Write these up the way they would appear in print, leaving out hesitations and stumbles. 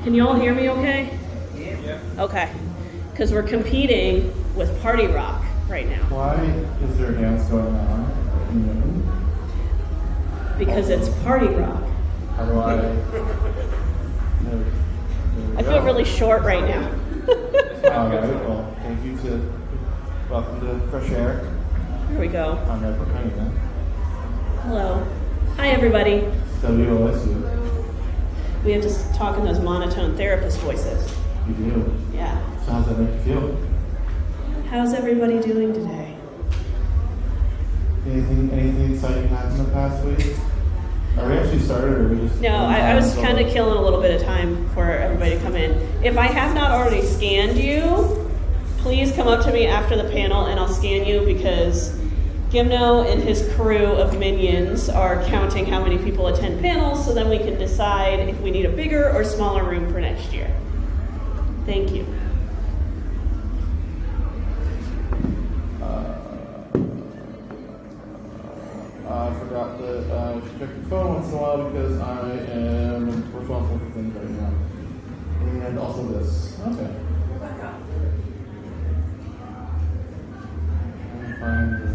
Can you all hear me okay? Yeah. Okay. Because we're competing with party rock right now. Why is there a dance going on? Because it's party rock. How do I? I feel really short right now. All right. Well, thank you to welcome to Fresh Air. Here we go. I'm AnthrOhio. Hello. Hi, everybody. WOSU. We have to talk in those monotone therapist voices. You do. Yeah. So how's that make you feel? How's everybody doing today? Anything exciting happened the past week? Are we actually started, or are we just? No, I was kind of killing a little bit of time for everybody to come in. If I have not already scanned you, please come up to me after the panel and I'll scan you, because Gimno and his crew of minions are counting how many people attend panels, so then we can decide if we need a bigger or smaller room for next year. Thank you. I forgot that I should check the phone once in a while because I am responsible for things right now. And also this. Okay. Trying to find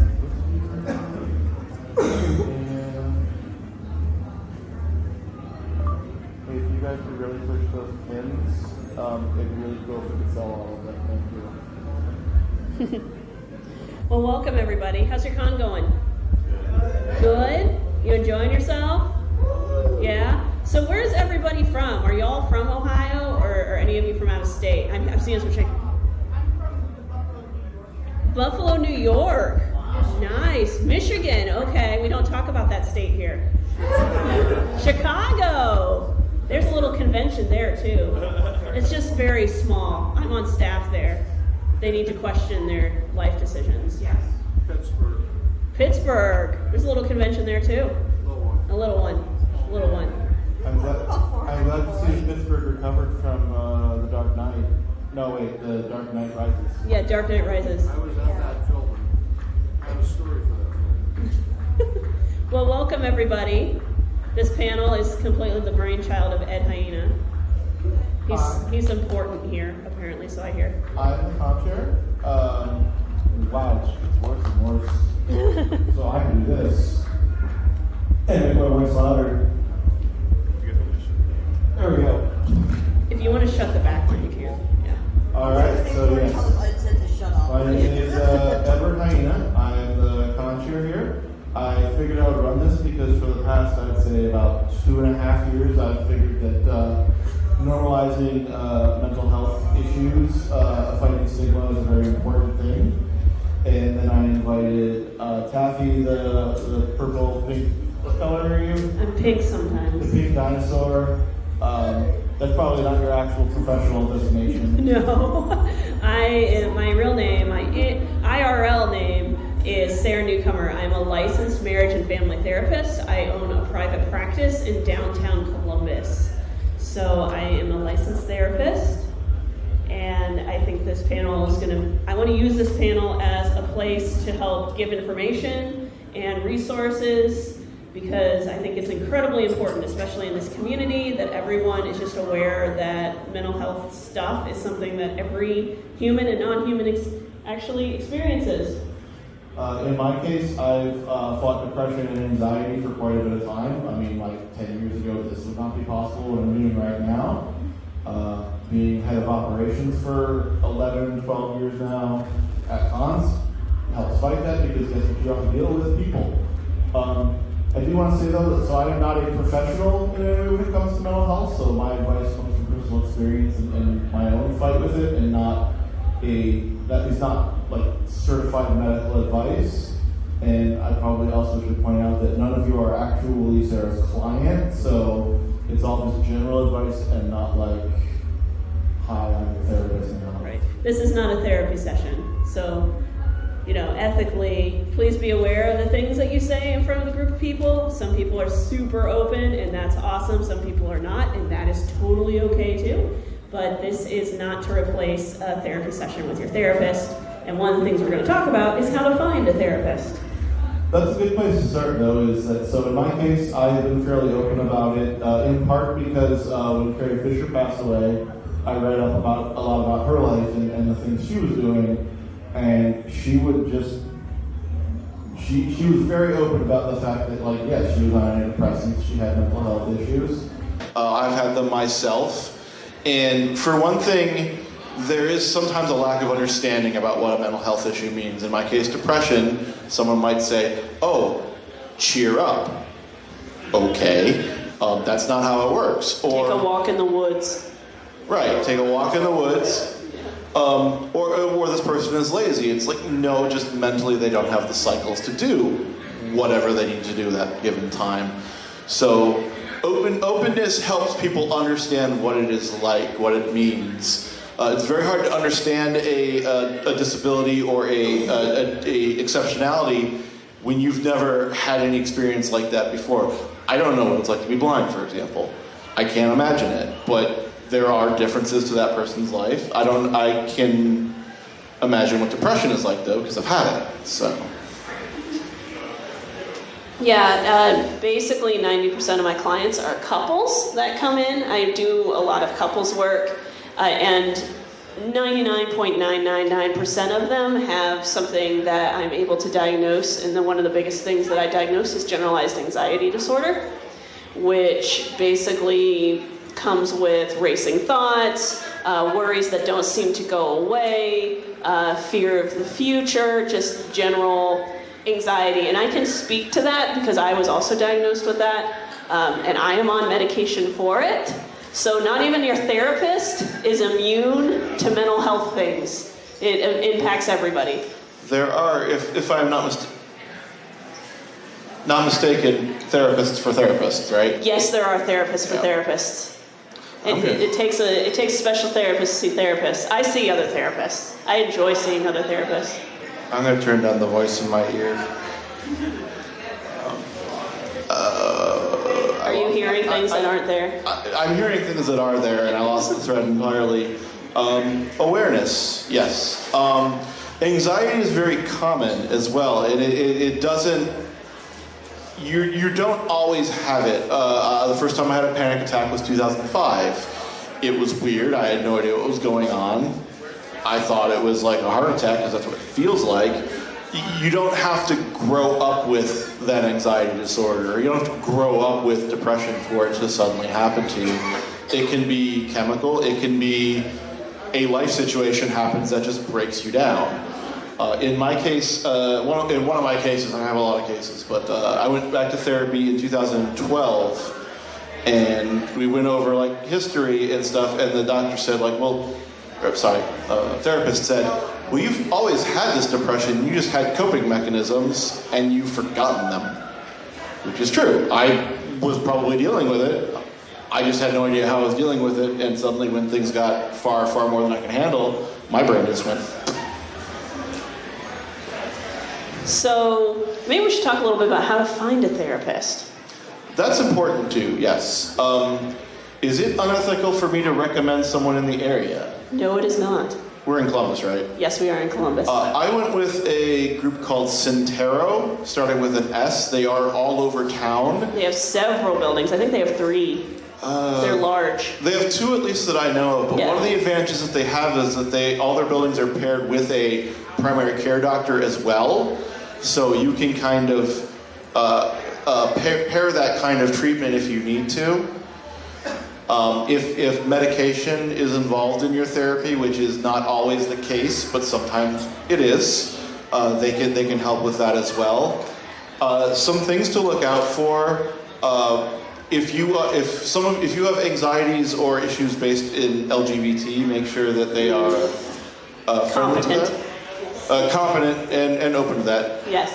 hey, if you guys could really push those pins, it'd be really cool if we could sell all of that. Thank you. Well, welcome everybody. How's your con going? Good? You enjoying yourself? Yeah? So where's everybody from? Are y'all from Ohio, or are any of you from out of state? I'm seeing us check. Buffalo, New York. Nice. Michigan. Okay, we don't talk about that state here. Chicago. There's a little convention there too. It's just very small. I'm on staff there. They need to question their life decisions. Yes. Pittsburgh. There's a little convention there too. A little one. I'm glad to see Pittsburgh recovered from the Dark Knight. No, wait, the Dark Knight Rises. Yeah, Dark Knight Rises. I was at that film. I have a story for that film. Well, welcome everybody. This panel is completely the brainchild of Ed Hyena. He's important here, apparently, so I hear. I'm the co-chair. Wow, it's worse and worse. So I can do this. And make my voice louder. There we go. If you want to shut the back one, you can. Yeah. Alright, so yes. I said to shut up. My name is Edward Hyena. I'm the co-chair here. I figured I would run this because for the past, I'd say about 2.5 years, I've figured that normalizing mental health issues, fighting stigma is a very important thing. And then I invited Taffy, the purple, pink, what color are you? I'm pink sometimes. The pink dinosaur. That's probably not your actual professional designation. No. My real name, my IRL name is Sarah Newcomer. I'm a licensed marriage and family therapist. I own a private practice in downtown Columbus. So I am a licensed therapist. And I think this panel is I want to use this panel as a place to help give information and resources, because I think it's incredibly important, especially in this community, that everyone is just aware that mental health stuff is something that every human and non-human actually experiences. In my case, I've fought depression and anxiety for quite a bit of time. I mean, like 10 years ago, this would not be possible what I'm doing right now. Being head of operations for 11, 12 years now at Cons helps fight that, because guess what, you have to deal with people. I do want to say though, that so I am not a professional when it comes to mental health, so my advice comes from personal experience and my own fight with it, and that is not like certified medical advice. And I probably also should point out that none of you are actually Sarah's client, so it's all just general advice and not like, hi, I'm a therapist now. Right. This is not a therapy session, so ethically, please be aware of the things that you say in front of a group of people. Some people are super open, and that's awesome. Some people are not, and that is totally okay too. But this is not to replace a therapy session with your therapist. And one of the things we're going to talk about is how to find a therapist. That's a good place to start, though, is that, so in my case, I have been fairly open about it, in part because when Carrie Fisher passed away, I read up about a lot about her life and the things she was doing, and she would just, she was very open about the fact that, like, yes, she was on antidepressants, she had mental health issues. I've had them myself, and for one thing, there is sometimes a lack of understanding about what a mental health issue means. In my case, depression, someone might say, oh, cheer up. Okay, that's not how it works. Or, take a walk in the woods. Right, take a walk in the woods. Or this person is lazy. It's like, no, just mentally they don't have the cycles to do whatever they need to do that given time. So openness helps people understand what it is like, what it means. It's very hard to understand a disability or a exceptionality when you've never had any experience like that before. I don't know what it's like to be blind, for example. I can't imagine it, but there are differences to that person's life. I can imagine what depression is like, though, because I've had it, so. Yeah, basically 90% of my clients are couples that come in. I do a lot of couples work. And 99.999% of them have something that I'm able to diagnose, and then one of the biggest things that I diagnose is generalized anxiety disorder, which basically comes with racing thoughts, worries that don't seem to go away, fear of the future, just general anxiety. And I can speak to that because I was also diagnosed with that, and I am on medication for it. So not even your therapist is immune to mental health things. It impacts everybody. There are, if I'm not mistaken, therapists for therapists, right? Yes, there are therapists for therapists. It takes a special therapist to see therapists. I see other therapists. I enjoy seeing other therapists. I'm going to turn down the voice in my ear. Are you hearing things that aren't there? I'm hearing things that are there, and I lost the thread entirely. Awareness, yes. Anxiety is very common as well, and it doesn't. You don't always have it. The first time I had a panic attack was 2005. It was weird. I had no idea what was going on. I thought it was like a heart attack because that's what it feels like. You don't have to grow up with that anxiety disorder. You don't have to grow up with depression for it to suddenly happen to you. It can be chemical. It can be a life situation happens that just breaks you down. In my case, in one of my cases, and I have a lot of cases, but I went back to therapy in 2012, and we went over like history and stuff, and the doctor said like, therapist said, well, you've always had this depression, you just had coping mechanisms, and you've forgotten them. Which is true. I was probably dealing with it. I just had no idea how I was dealing with it, and suddenly when things got far, far more than I could handle, my brain just went. So maybe we should talk a little bit about how to find a therapist. That's important too, yes. Is it unethical for me to recommend someone in the area? No, it is not. We're in Columbus, right? Yes, we are in Columbus. I went with a group called Centero, starting with an S. They are all over town. They have several buildings. I think they have 3. They're large. They have 2 at least that I know of, but one of the advantages that they have is that all their buildings are paired with a primary care doctor as well. So you can kind of pair that kind of treatment if you need to. If medication is involved in your therapy, which is not always the case, but sometimes it is, they can help with that as well. Some things to look out for: if you have anxieties or issues based in LGBT, make sure that they are friendly to that. Competent and open to that. Yes.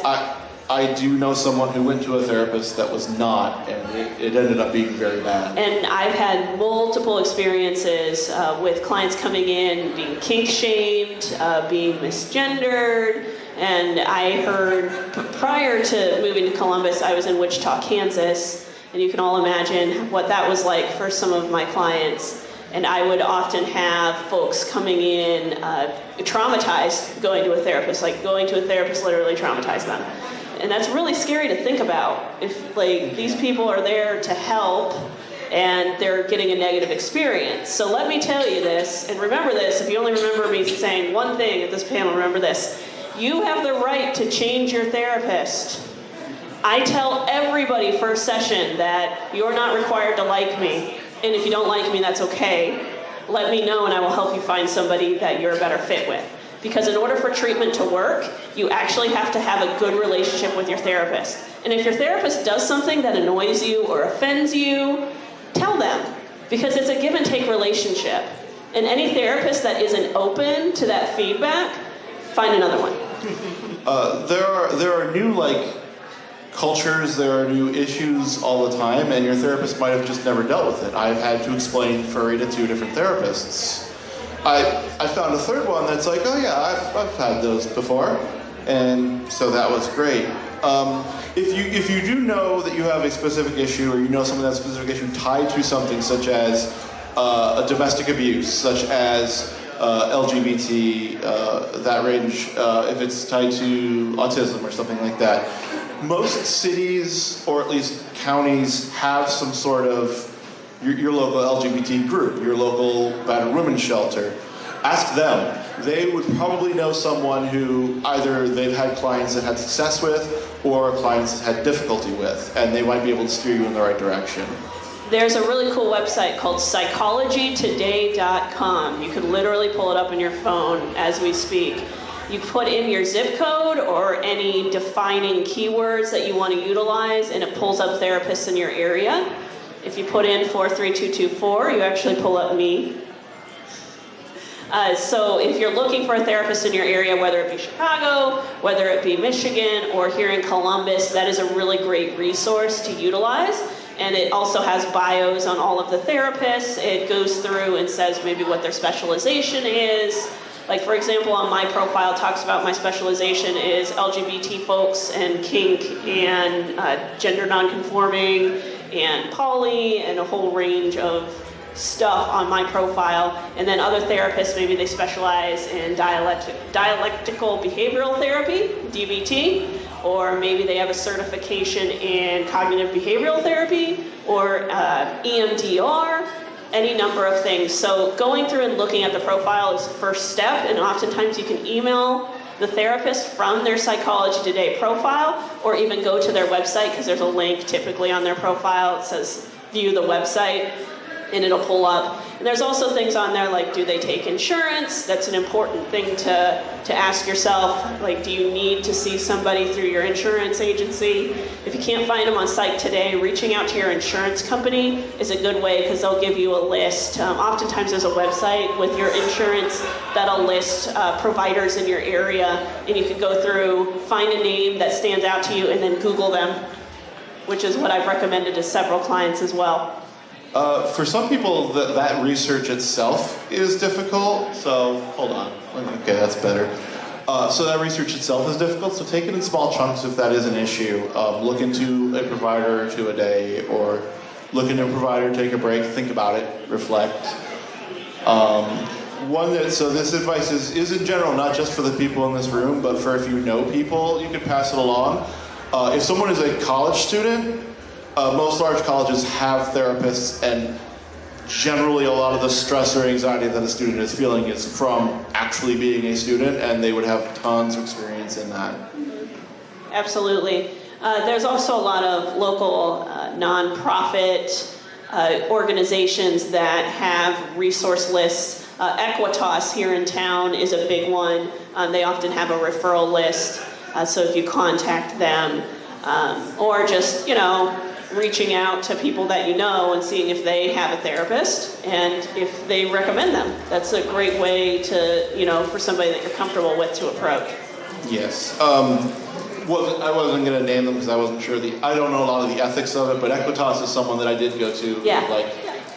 I do know someone who went to a therapist that was not, and it ended up being very bad. And I've had multiple experiences with clients coming in being kink-shamed, being misgendered, and I heard prior to moving to Columbus, I was in Wichita, Kansas, and you can all imagine what that was like for some of my clients. And I would often have folks coming in traumatized going to a therapist, like going to a therapist literally traumatized them. And that's really scary to think about. If like these people are there to help and they're getting a negative experience. So let me tell you this, and remember this, if you only remember me saying one thing at this panel, remember this. You have the right to change your therapist. I tell everybody first session that you're not required to like me. And if you don't like me, that's okay. Let me know and I will help you find somebody that you're a better fit with. Because in order for treatment to work, you actually have to have a good relationship with your therapist. And if your therapist does something that annoys you or offends you, tell them. Because it's a give and take relationship. And any therapist that isn't open to that feedback, find another one. There are new cultures, there are new issues all the time, and your therapist might have just never dealt with it. I've had to explain furry to 2 different therapists. I found a third one that's like, oh yeah, I've had those before, and so that was great. If you do know that you have a specific issue, or you know something that's a specific issue tied to something such as a domestic abuse, such as LGBT, that range, if it's tied to autism or something like that, most cities, or at least counties, have some sort of your local LGBT group, your local battered women's shelter. Ask them. They would probably know someone who either they've had clients that had success with or clients that had difficulty with, and they might be able to steer you in the right direction. There's a really cool website called psychologytoday.com. You can literally pull it up on your phone as we speak. You put in your zip code or any defining keywords that you want to utilize, and it pulls up therapists in your area. If you put in 43224, you actually pull up me. So if you're looking for a therapist in your area, whether it be Chicago, whether it be Michigan, or here in Columbus, that is a really great resource to utilize. And it also has bios on all of the therapists. It goes through and says maybe what their specialization is. Like, for example, on my profile, it talks about my specialization is LGBT folks and kink and gender nonconforming and poly and a whole range of stuff on my profile. And then other therapists, maybe they specialize in dialectical behavioral therapy, DBT, or maybe they have a certification in cognitive behavioral therapy or EMDR. Any number of things. So going through and looking at the profile is the first step, and oftentimes you can email the therapist from their Psychology Today profile, or even go to their website, because there's a link typically on their profile. It says view the website, and it'll pull up. And there's also things on there like, do they take insurance? That's an important thing to ask yourself. Like, do you need to see somebody through your insurance agency? If you can't find them on site today, reaching out to your insurance company is a good way, because they'll give you a list. Oftentimes there's a website with your insurance that'll list providers in your area, and you can go through, find a name that stands out to you, and then Google them, which is what I've recommended to several clients as well. For some people, that research itself is difficult. So, hold on. Okay, that's better. So that research itself is difficult. So take it in small chunks if that is an issue. Look into a provider or 2 a day, or look into a provider, take a break, think about it, reflect. So this advice is in general, not just for the people in this room, but for if you know people, you can pass it along. If someone is a college student, most large colleges have therapists, and generally a lot of the stress or anxiety that a student is feeling is from actually being a student, and they would have tons of experience in that. Absolutely. There's also a lot of local nonprofit organizations that have resource lists. Equitas here in town is a big one. They often have a referral list, so if you contact them, or just, reaching out to people that you know and seeing if they have a therapist and if they recommend them. That's a great way to, for somebody that you're comfortable with to approach. Yes. I wasn't going to name them because I wasn't sure I don't know a lot of the ethics of it, but Equitas is someone that I did go to. Yeah.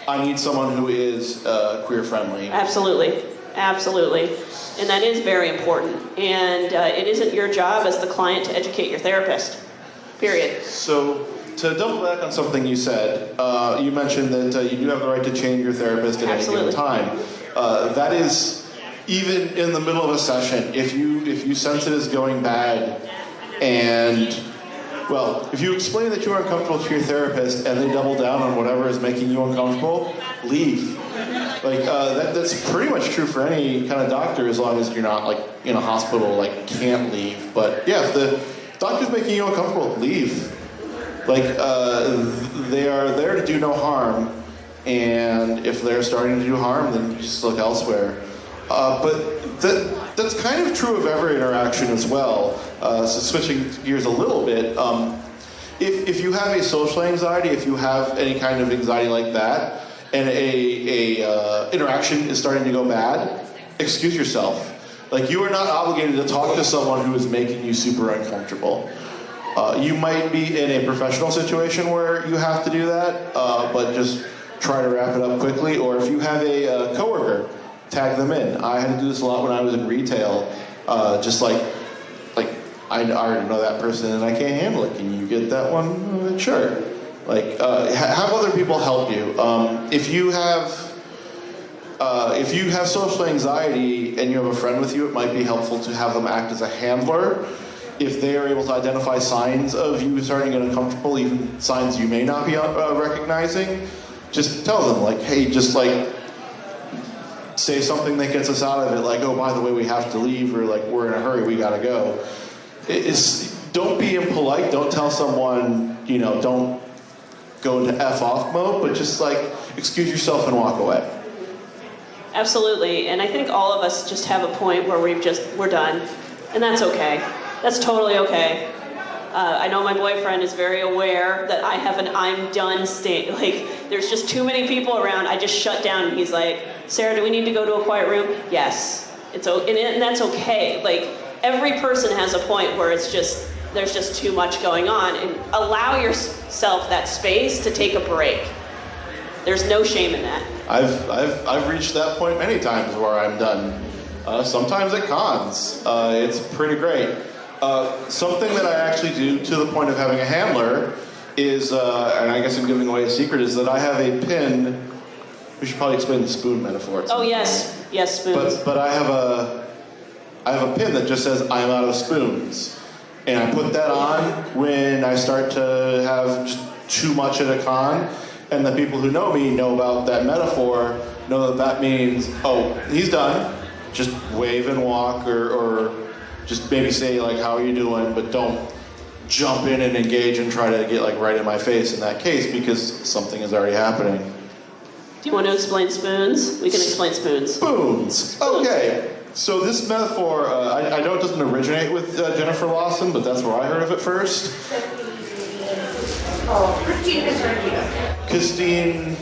I need someone who is queer friendly. Absolutely. Absolutely. And that is very important. And it isn't your job as the client to educate your therapist. Period. So, to double back on something you said, you mentioned that you do have the right to change your therapist at any given time. That is, even in the middle of a session, if you sense it is going bad and Well, if you explain that you are uncomfortable to your therapist and they double down on whatever is making you uncomfortable, leave. Like, that's pretty much true for any kind of doctor, as long as you're not, like, in a hospital, like, can't leave. But, yeah, if the doctor's making you uncomfortable, leave. Like, they are there to do no harm, and if they're starting to do harm, then you just look elsewhere. But that's kind of true of every interaction as well. So switching gears a little bit, if you have a social anxiety, if you have any kind of anxiety like that, and a interaction is starting to go bad, excuse yourself. Like, you are not obligated to talk to someone who is making you super uncomfortable. You might be in a professional situation where you have to do that, but just try to wrap it up quickly. Or if you have a coworker, tag them in. I had to do this a lot when I was in retail. Just like I already know that person and I can't handle it. Can you get that one? Sure. Like, have other people help you. If you have social anxiety and you have a friend with you, it might be helpful to have them act as a handler. If they are able to identify signs of you starting to get uncomfortable, even signs you may not be recognizing, just tell them, like, hey, just like say something that gets us out of it, like, oh, by the way, we have to leave, or like, we're in a hurry, we gotta go. Don't be impolite. Don't tell someone, don't go into F off mode, but just like excuse yourself and walk away. Absolutely, and I think all of us just have a point where we're done, and that's okay. That's totally okay. I know my boyfriend is very aware that I have an I'm done state. Like, there's just too many people around. I just shut down, and he's like, Sarah, do we need to go to a quiet room? Yes. And that's okay. Like, every person has a point where there's just too much going on, and allow yourself that space to take a break. There's no shame in that. I've reached that point many times where I'm done. Sometimes at cons. It's pretty great. Something that I actually do to the point of having a handler is, and I guess I'm giving away a secret, is that I have a pin. We should probably explain the spoon metaphor. Oh, yes, spoons. But I have a pin that just says I'm out of spoons, and I put that on when I start to have just too much at a con, and the people who know me know about that metaphor, know that means, oh, he's done. Just wave and walk, or just maybe say, like, how are you doing, but don't jump in and engage and try to get, like, right in my face in that case, because something is already happening. Do you want to explain spoons? We can explain spoons. Spoons. Okay. So this metaphor, I know it doesn't originate with Jennifer Lawson, but that's where I heard of it first. Christine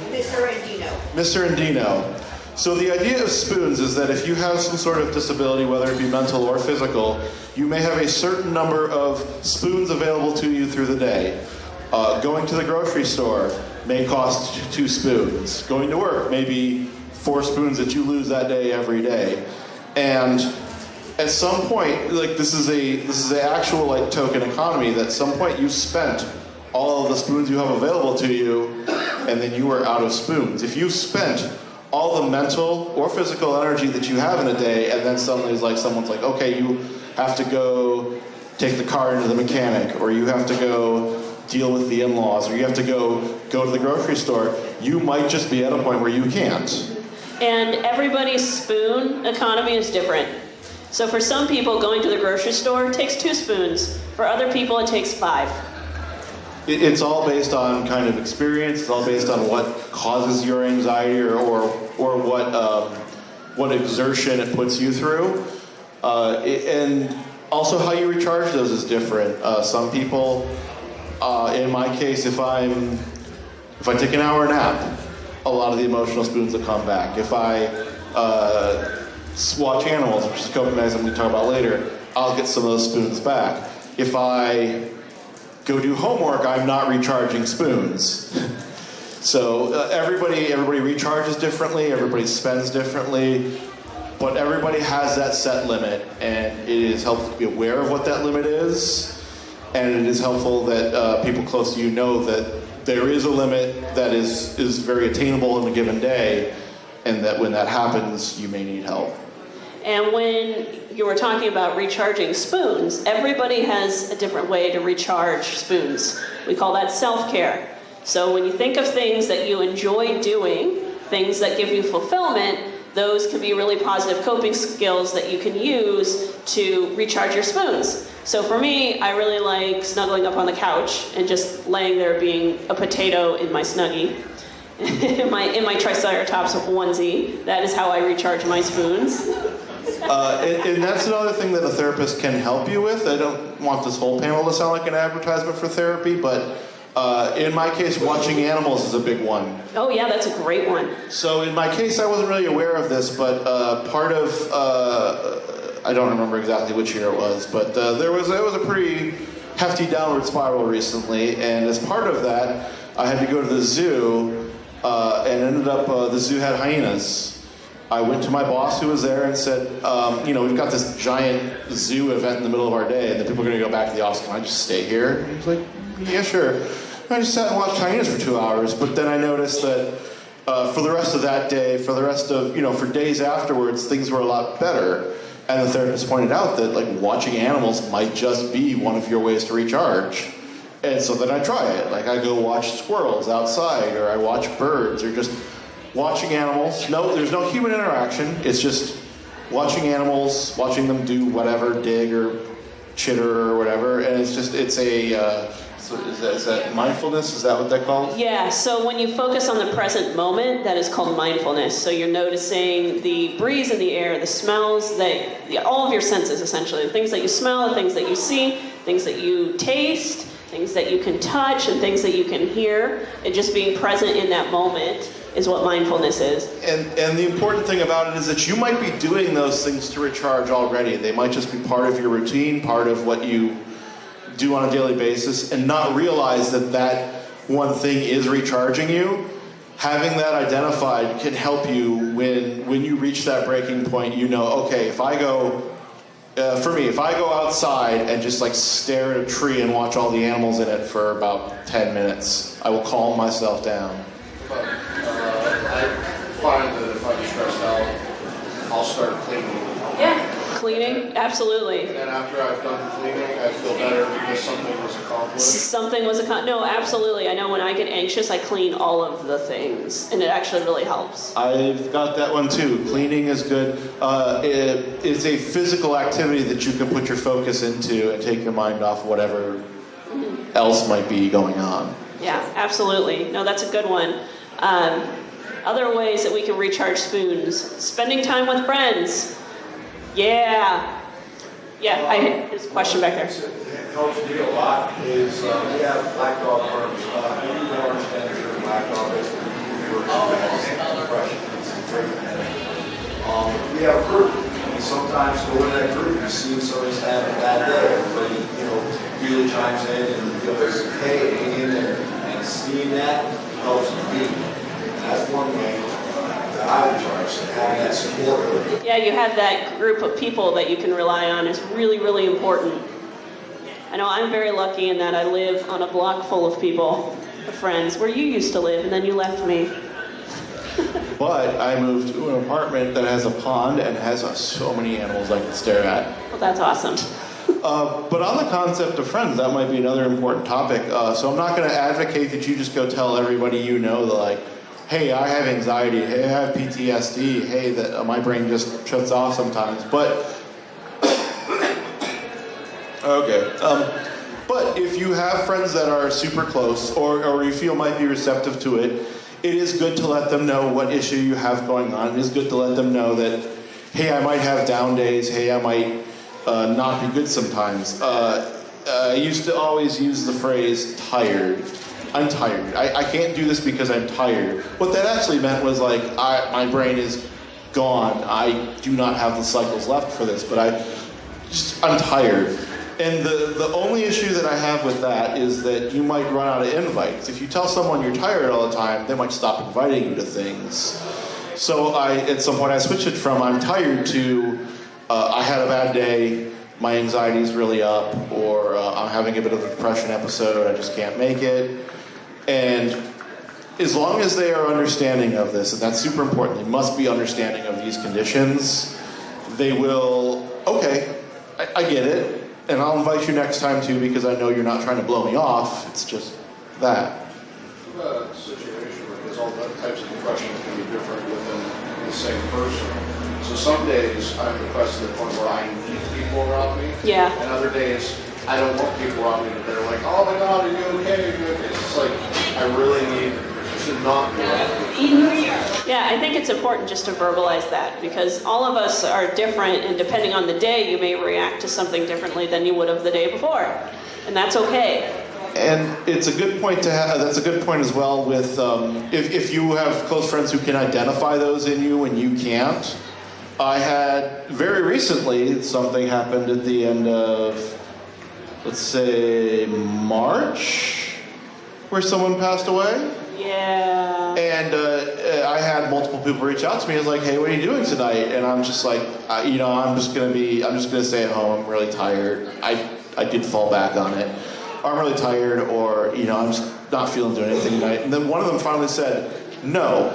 Mr. So the idea of spoons is that if you have some sort of disability, whether it be mental or physical, you may have a certain number of spoons available to you through the day. Going to the grocery store may cost 2 spoons. Going to work may be 4 spoons that you lose that day every day. And at some point, like, this is a actual, like, token economy, that at some point you spent all of the spoons you have available to you, and then you are out of spoons. If you spent all the mental or physical energy that you have in a day, and then suddenly someone's like, okay, you have to go take the car into the mechanic, or you have to go deal with the in-laws, or you have to go to the grocery store, you might just be at a point where you can't. And everybody's spoon economy is different. So for some people, going to the grocery store takes 2 spoons. For other people, it takes 5. It's all based on kind of experience. It's all based on what causes your anxiety, or what exertion it puts you through, and also how you recharge those is different. Some people, in my case, if I take an hour nap, a lot of the emotional spoons will come back. If I watch animals, which is a coping mechanism we talk about later, I'll get some of those spoons back. If I go do homework, I'm not recharging spoons. So everybody recharges differently, everybody spends differently, but everybody has that set limit, and it is helpful to be aware of what that limit is, and it is helpful that people close to you know that there is a limit that is very attainable in a given day, and that when that happens, you may need help. And when you were talking about recharging spoons, everybody has a different way to recharge spoons. We call that self-care. So when you think of things that you enjoy doing, things that give you fulfillment, those can be really positive coping skills that you can use to recharge your spoons. So for me, I really like snuggling up on the couch and just laying there being a potato in my Snuggie, in my Triceratops onesie. That is how I recharge my spoons. And that's another thing that a therapist can help you with. I don't want this whole panel to sound like an advertisement for therapy, but in my case, watching animals is a big one. Oh yeah, that's a great one. So in my case, I wasn't really aware of this, but part of, I don't remember exactly which year it was, but there was a pretty hefty downward spiral recently, and as part of that, I had to go to the zoo, and ended up, the zoo had hyenas. I went to my boss who was there and said, we've got this giant zoo event in the middle of our day, and the people are going to go back to the office. Can I just stay here? And he was like, yeah, sure. I just sat and watched hyenas for 2 hours, but then I noticed that for the rest of that day, for the rest of, for days afterwards, things were a lot better. And the therapist pointed out that, like, watching animals might just be one of your ways to recharge. And so then I try it. Like, I go watch squirrels outside, or I watch birds, or just watching animals. No, there's no human interaction. It's just watching animals, watching them do whatever, dig or chitter or whatever. And it's a... So is that mindfulness? Is that what they call it? Yeah, so when you focus on the present moment, that is called mindfulness. So you're noticing the breeze in the air, the smells, all of your senses, essentially. The things that you smell, the things that you see, things that you taste, things that you can touch, and things that you can hear. And just being present in that moment is what mindfulness is. And the important thing about it is that you might be doing those things to recharge already. They might just be part of your routine, part of what you do on a daily basis, and not realize that one thing is recharging you. Having that identified can help you when you reach that breaking point. Okay, if I go outside and just like stare at a tree and watch all the animals in it for about 10 minutes, I will calm myself down. I find that if I'm stressed out, I'll start cleaning. Yeah. Cleaning, absolutely. And after I've done cleaning, I feel better because something was accomplished. No, absolutely. I know when I get anxious, I clean all of the things, and it actually really helps. I've got that one too. Cleaning is good. It's a physical activity that you can put your focus into and take your mind off whatever else might be going on. Yeah, absolutely. No, that's a good one. Other ways that we can recharge spoons. Spending time with friends. Yeah. There's a question back there. It helps me a lot is we have black dog farms. Maybe more understand your black dog is for depression. We have a group. And sometimes go in that group, you see somebody's having a bad day. Everybody, really chimes in and goes, hey, hang in there. And seeing that helps me. And that's one way. Having that support. Yeah, you have that group of people that you can rely on is really, really important. I know I'm very lucky in that I live on a block full of people, of friends, where you used to live, and then you left me. But I moved to an apartment that has a pond and has so many animals I can stare at. Well, that's awesome. But on the concept of friends, that might be another important topic. So I'm not going to advocate that you just go tell everybody hey, I have anxiety, hey, I have PTSD, hey, that my brain just shuts off sometimes. But, okay. But if you have friends that are super close or you feel might be receptive to it, it is good to let them know what issue you have going on. It is good to let them know that, hey, I might have down days, hey, I might not be good sometimes. I used to always use the phrase tired. I'm tired. I can't do this because I'm tired. What that actually meant was my brain is gone. I do not have the cycles left for this, but I'm tired. And the only issue that I have with that is that you might run out of invites. If you tell someone you're tired all the time, they might stop inviting you to things. So at some point I switched it from I'm tired to I had a bad day, my anxiety's really up, or I'm having a bit of a depression episode, I just can't make it. And as long as they are understanding of this, and that's super important, they must be understanding of these conditions, they will, okay, I get it, and I'll invite you next time too because I know you're not trying to blow me off. It's just that. A situation because all the types of depression can be different within the same person. So some days I'm depressed to the point where I need people around me. Yeah. And other days I don't want people around me. They're like, oh my God, are you okay? Are you okay? It's just like I really need to not be around people. Yeah, I think it's important just to verbalize that because all of us are different, and depending on the day, you may react to something differently than you would have the day before, and that's okay. And it's a good point to have. That's a good point as well. With if you have close friends who can identify those in you and you can't. I had very recently something happened at the end of, let's say, March, where someone passed away. Yeah. And I had multiple people reach out to me. I was like, "Hey, what are you doing tonight?" And I'm just like, I'm just gonna stay at home. I'm really tired. I did fall back on it. I'm really tired, or I'm just not feeling doing anything tonight. And then one of them finally said, "No,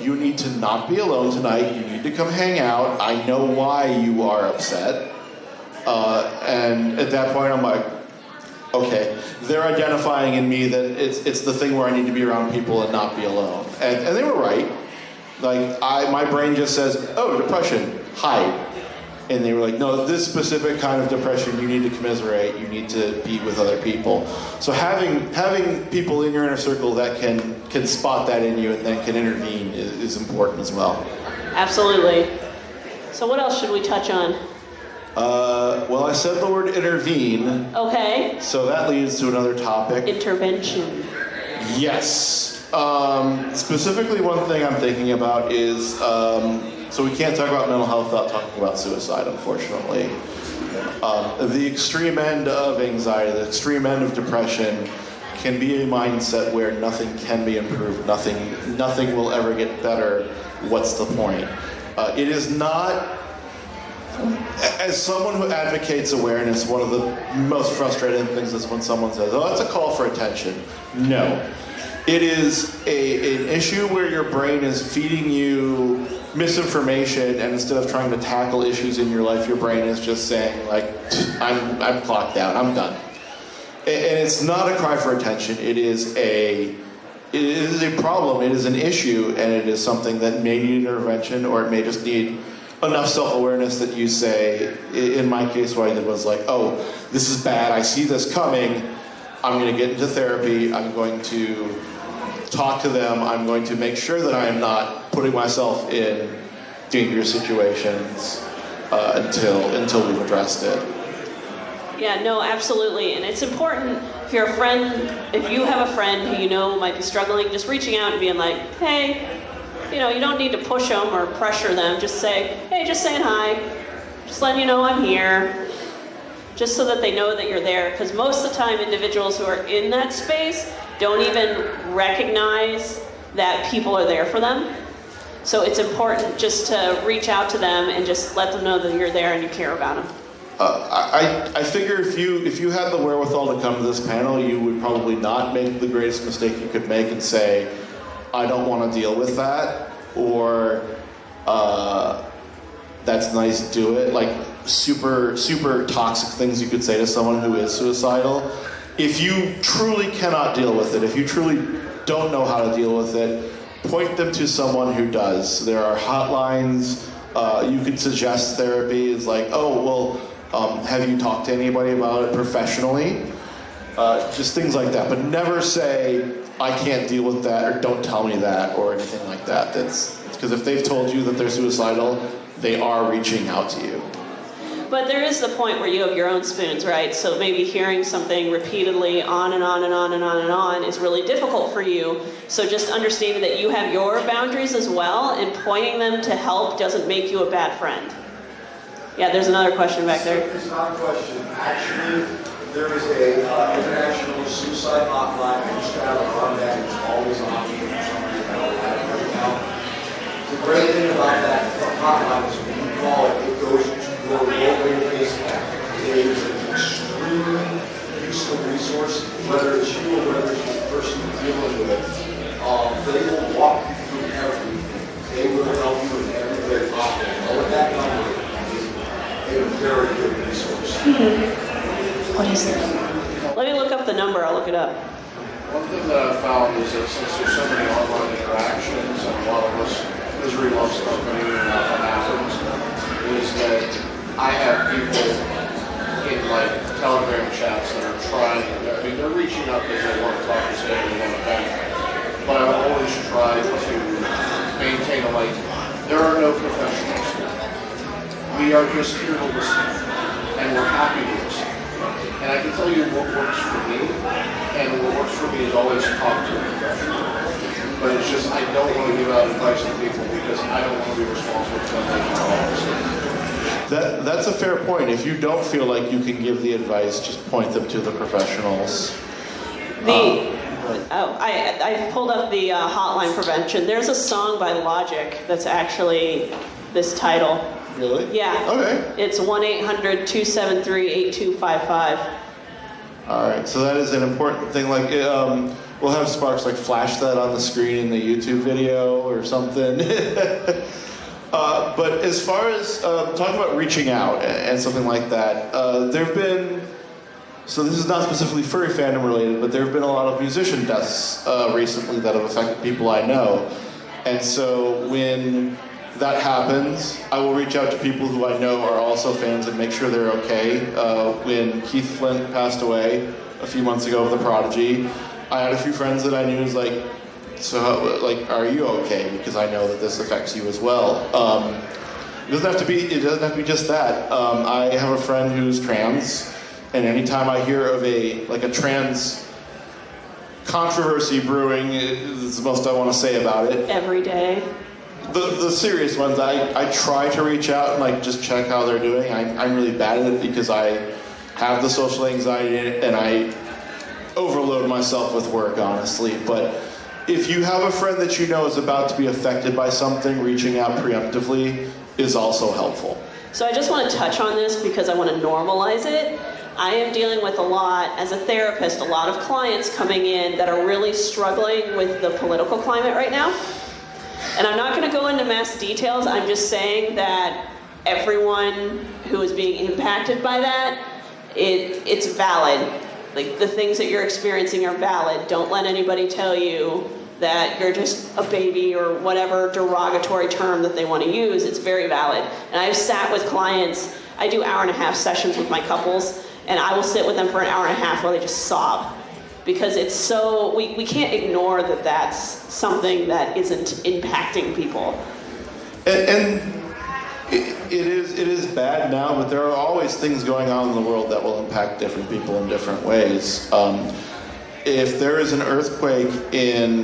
you need to not be alone tonight. You need to come hang out. I know why you are upset." And at that point, I'm like, okay, they're identifying in me that it's the thing where I need to be around people and not be alone. And they were right. Like, my brain just says, oh, depression, hide. And they were like, no, this specific kind of depression, you need to commiserate, you need to be with other people. So having people in your inner circle that can spot that in you and then can intervene is important as well. Absolutely. So what else should we touch on? Well, I said the word intervene. Okay. So that leads to another topic. Intervention. Yes. Specifically, one thing I'm thinking about is, so we can't talk about mental health without talking about suicide, unfortunately. The extreme end of anxiety, the extreme end of depression can be a mindset where nothing can be improved, nothing will ever get better. What's the point? It is not. As someone who advocates awareness, one of the most frustrating things is when someone says, oh, it's a call for attention. No. It is an issue where your brain is feeding you misinformation, and instead of trying to tackle issues in your life, your brain is just saying, like, I'm clocked out, I'm done. And it's not a cry for attention. It is a problem, it is an issue, and it is something that may need intervention, or it may just need enough self-awareness that you say, in my case, what I did was like, oh, this is bad, I see this coming, I'm going to get into therapy, I'm going to talk to them, I'm going to make sure that I am not putting myself in dangerous situations until we've addressed it. Yeah, no, absolutely. And it's important if you're a friend, if you have a friend who you know might be struggling, just reaching out and being like, hey, you don't need to push them or pressure them. Just say, hey, just saying hi. Just letting you know I'm here. Just so that they know that you're there. Because most of the time, individuals who are in that space don't even recognize that people are there for them. So it's important just to reach out to them and just let them know that you're there and you care about them. I figure if you had the wherewithal to come to this panel, you would probably not make the greatest mistake you could make and say, I don't want to deal with that, or that's nice, do it. Like super, super toxic things you could say to someone who is suicidal. If you truly cannot deal with it, if you truly don't know how to deal with it, point them to someone who does. There are hotlines. You could suggest therapy. It's like, oh, well, have you talked to anybody about it professionally? Just things like that. But never say, I can't deal with that, or don't tell me that, or anything like that. That's because if they've told you that they're suicidal, they are reaching out to you. But there is the point where you have your own spoons, right? So maybe hearing something repeatedly on and on and on and on and on is really difficult for you. So just understanding that you have your boundaries as well, and pointing them to help doesn't make you a bad friend. Yeah, there's another question back there. It's not a question. Actually, there is a international suicide hotline. I just got to run that. It's always on me. The great thing about that hotline is when you call it, it goes to your local case app. It is an extremely useful resource, whether it's you or whether it's the person you're dealing with. They will walk you through everything. They will help you in every way possible. Know what that number is What is it? Let me look up the number. I'll look it up. One thing that I've found is that since there's so many online interactions and a lot of us misery loves company and nothing happens, is that I have people in like Telegram chats that are trying, I mean, they're reaching out because they want to talk to somebody, they want to vent. But I've always tried to maintain a like, there are no professionals. We are just here to listen, and we're happy to listen. And I can tell you what works for me, and what works for me is always talk to a professional. But it's just, I don't want to give out advice to people because I don't want to be responsible for them making all That's a fair point. If you don't feel like you can give the advice, just point them to the professionals. I pulled up the hotline prevention. There's a song by Logic that's actually this title. Really? Yeah. Okay. It's 1-800-273-8255. All right. So that is an important thing. Like, we'll have Sparks like flash that on the screen in the YouTube video or something. But as far as talking about reaching out and something like that, there have been. So this is not specifically furry fandom related, but there have been a lot of musician deaths recently that have affected people I know. And so when that happens, I will reach out to people who I know are also fans and make sure they're okay. When Keith Flint passed away a few months ago of The Prodigy, I had a few friends that I knew was like, so like, are you okay? Because I know that this affects you as well. It doesn't have to be just that. I have a friend who's trans. And anytime I hear of a trans controversy brewing, is the most I want to say about it. Every day. The serious ones, I try to reach out and like just check how they're doing. I'm really bad at it because I have the social anxiety and I overload myself with work, honestly. But if you have a friend that you know is about to be affected by something, reaching out preemptively is also helpful. So I just want to touch on this because I want to normalize it. I am dealing with a lot, as a therapist, a lot of clients coming in that are really struggling with the political climate right now. And I'm not going to go into mass details. I'm just saying that everyone who is being impacted by that, it's valid. Like, the things that you're experiencing are valid. Don't let anybody tell you that you're just a baby or whatever derogatory term that they want to use. It's very valid. And I've sat with clients. I do hour-and-a-half sessions with my couples, and I will sit with them for an hour and a half while they just sob. Because it's so, we can't ignore that that's something that isn't impacting people. And it is bad now, but there are always things going on in the world that will impact different people in different ways. If there is an earthquake it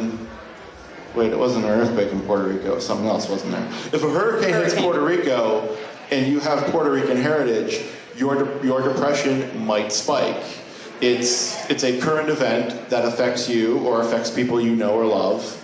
wasn't an earthquake in Puerto Rico, something else wasn't there. If a hurricane hits Puerto Rico and you have Puerto Rican heritage, your depression might spike. It's a current event that affects you or affects people you know or love,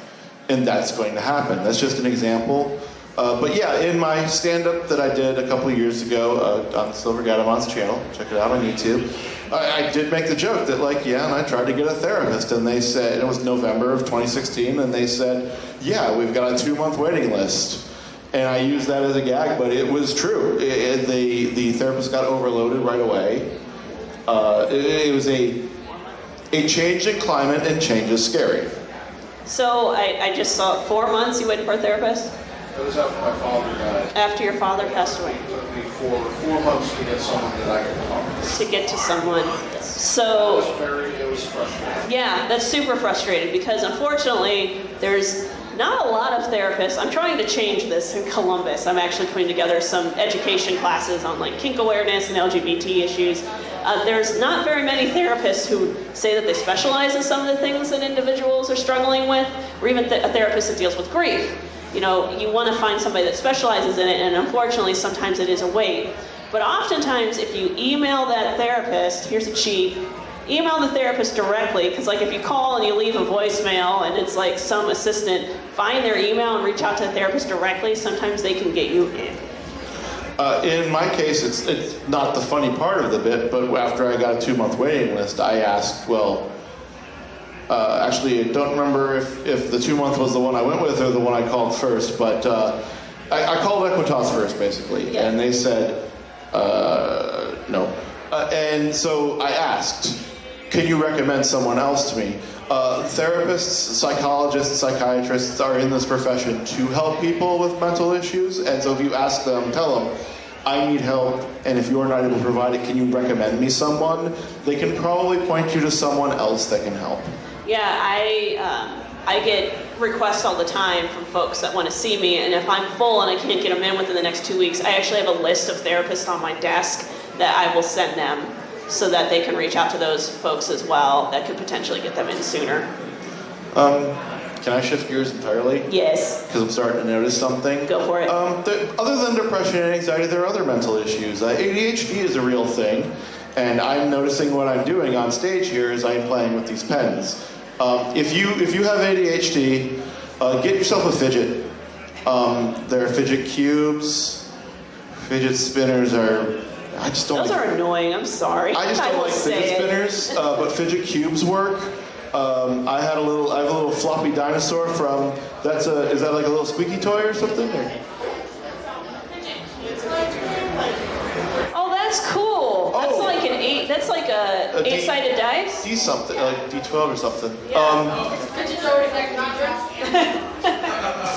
and that's going to happen. That's just an example. But yeah, in my stand-up that I did a couple of years ago on SilverGatomon's channel, check it out on YouTube, I did make the joke that and I tried to get a therapist, and they said, it was November of 2016, and they said, yeah, we've got a 2-month waiting list. And I used that as a gag, but it was true. The therapist got overloaded right away. It was a change in climate, and change is scary. So I just saw 4 months you waited for a therapist? It was after my father died. After your father passed away? It took me 4 months to get someone that I could talk to. To get to someone. So It was frustrating. yeah, that's super frustrating because unfortunately there's not a lot of therapists. I'm trying to change this in Columbus. I'm actually putting together some education classes on kink awareness and LGBT issues. There's not very many therapists who say that they specialize in some of the things that individuals are struggling with, or even a therapist that deals with grief. You want to find somebody that specializes in it, and unfortunately sometimes it is a wait. But oftentimes if you email that therapist, here's a cheat, email the therapist directly, because if you call and you leave a voicemail and it's some assistant, find their email and reach out to the therapist directly. Sometimes they can get you in. In my case, it's not the funny part of the bit, but after I got a 2-month waiting list, I asked, actually, I don't remember if the 2-month was the one I went with or the one I called first, but I called Equitas first, basically, yeah. And they said, no. And so I asked, can you recommend someone else to me? Therapists, psychologists, psychiatrists are in this profession to help people with mental issues. And so if you ask them, tell them, I need help, and if you're not able to provide it, can you recommend me someone? They can probably point you to someone else that can help. Yeah, I get requests all the time from folks that want to see me, and if I'm full and I can't get them in within the next 2 weeks, I actually have a list of therapists on my desk that I will send them so that they can reach out to those folks as well that could potentially get them in sooner. Can I shift gears entirely? Yes. Because I'm starting to notice something. Go for it. Other than depression and anxiety, there are other mental issues. ADHD is a real thing, and I'm noticing what I'm doing on stage here is I'm playing with these pens. If you have ADHD, get yourself a fidget. There are fidget cubes, fidget spinners are. I just don't. Those are annoying. I'm sorry. I just don't like fidget spinners, but fidget cubes work. I have a little floppy dinosaur from. Is that like a little squeaky toy or something? Or? Oh, that's cool. Oh. That's like an 8. That's like a 8-sided dice. D something, like D12 or something.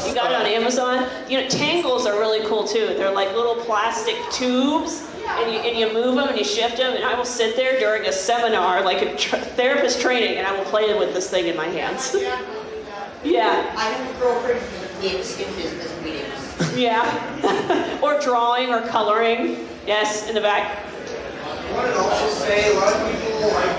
You got it on Amazon. You know, tangles are really cool too. They're like little plastic tubes, and you move them and you shift them. And I will sit there during a seminar, like a therapist training, and I will play with this thing in my hands. Yeah. I have a girlfriend who needs business meetings. Yeah. Or drawing or coloring. Yes, in the back. I wanted to also say a lot of people, like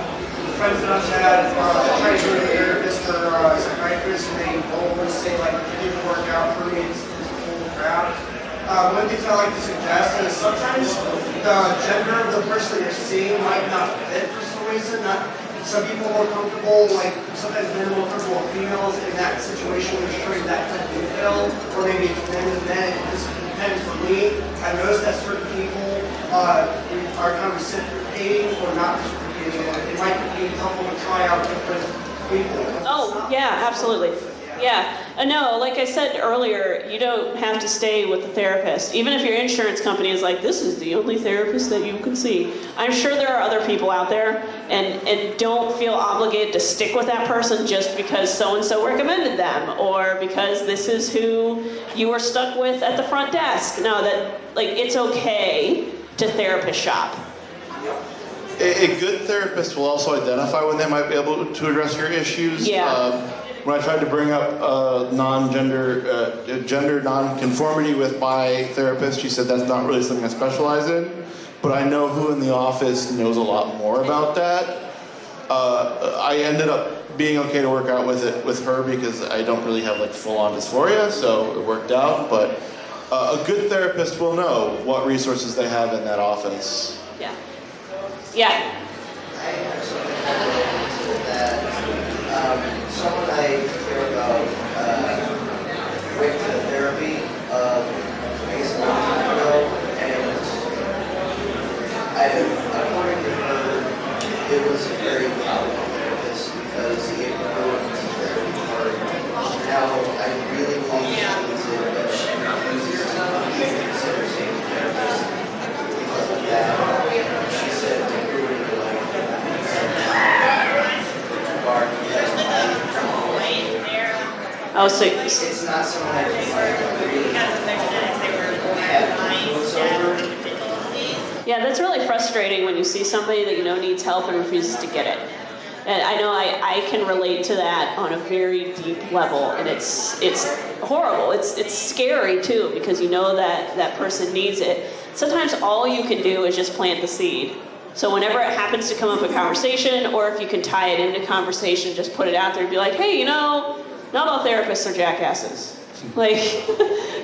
friends that I've had, try to go to a therapist or a psychiatrist, and they always say like it didn't work out for me. It's cool crap. One thing I like to suggest is sometimes the gender of the person you're seeing might not fit for some reason. Some people are more comfortable, like sometimes men are more comfortable with females in that situation when you're showing that type of detail, or maybe it's men and men. It just depends for me. I noticed that certain people are kind of reciprocating or not reciprocating. It might be helpful to try out different people. Oh, yeah, absolutely. Yeah. No, like I said earlier, you don't have to stay with the therapist. Even if your insurance company is like, this is the only therapist that you can see. I'm sure there are other people out there, and don't feel obligated to stick with that person just because so-and-so recommended them, or because this is who you were stuck with at the front desk. No, it's okay to therapist shop. A good therapist will also identify when they might be able to address your issues. Yeah. When I tried to bring up gender non-conformity with my therapist, she said that's not really something I specialize in, but I know who in the office knows a lot more about that. I ended up being okay to work out with her because I don't really have like full-on dysphoria, so it worked out, but a good therapist will know what resources they have in that office. Yeah. Yeah. I actually have that someone I care about went to therapy I guess a long time ago, and according to her, it was a very powerful therapist because it ruined therapy part. Now I really believe she needs it, but she refuses to even consider seeing a therapist because of that. She said it ruined her life. Oh, so It's not someone I can really have influence over. yeah, that's really frustrating when you see somebody that you know needs help and refuses to get it. And I know I can relate to that on a very deep level, and it's horrible. It's scary too because you know that person needs it. Sometimes all you can do is just plant the seed. So whenever it happens to come up in conversation, or if you can tie it into conversation, just put it out there and be like, hey, you know, not all therapists are jackasses. Like,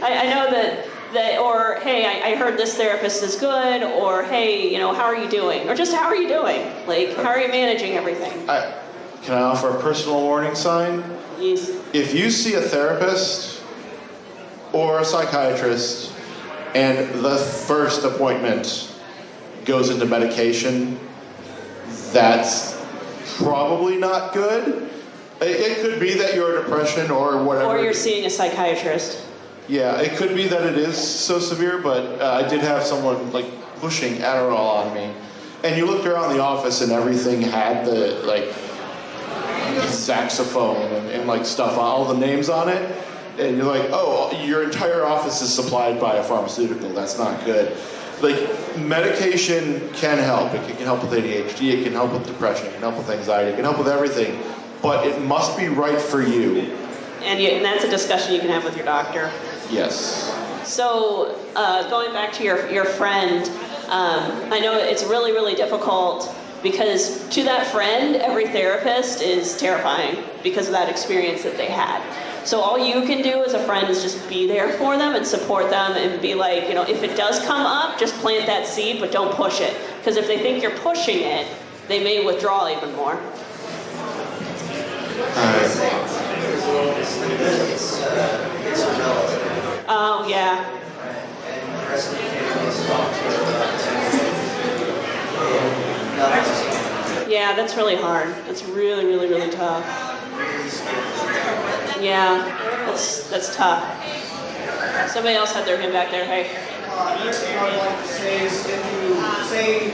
I know that, or hey, I heard this therapist is good, or hey, you know, how are you doing? Or just how are you doing? Like, how are you managing everything? Can I offer a personal warning sign? Yes. If you see a therapist or a psychiatrist and the first appointment goes into medication, that's probably not good. It could be that you're depression or whatever. Or you're seeing a psychiatrist. Yeah, it could be that it is so severe, but I did have someone like pushing Adderall on me. and you looked around the office and everything had the like saxophone and like stuff, all the names on it, and you're like, oh, your entire office is supplied by a pharmaceutical. That's not good. Like, medication can help. It can help with ADHD, it can help with depression, it can help with anxiety, it can help with everything, but it must be right for you. And that's a discussion you can have with your doctor. Yes. So, going back to your friend, I know it's really, really difficult because to that friend, every therapist is terrifying because of that experience that they had. So all you can do as a friend is just be there for them and support them and be like, if it does come up, just plant that seed, but don't push it. Because if they think you're pushing it, they may withdraw even more. It's irrelevant. Oh, yeah. And the rest of the family is talked to about 10 minutes. Yeah, that's really hard. That's really, really, really tough. Really scary. Yeah, that's tough. Somebody else had their hand back there. Hey. Another thing I would like to say is if you say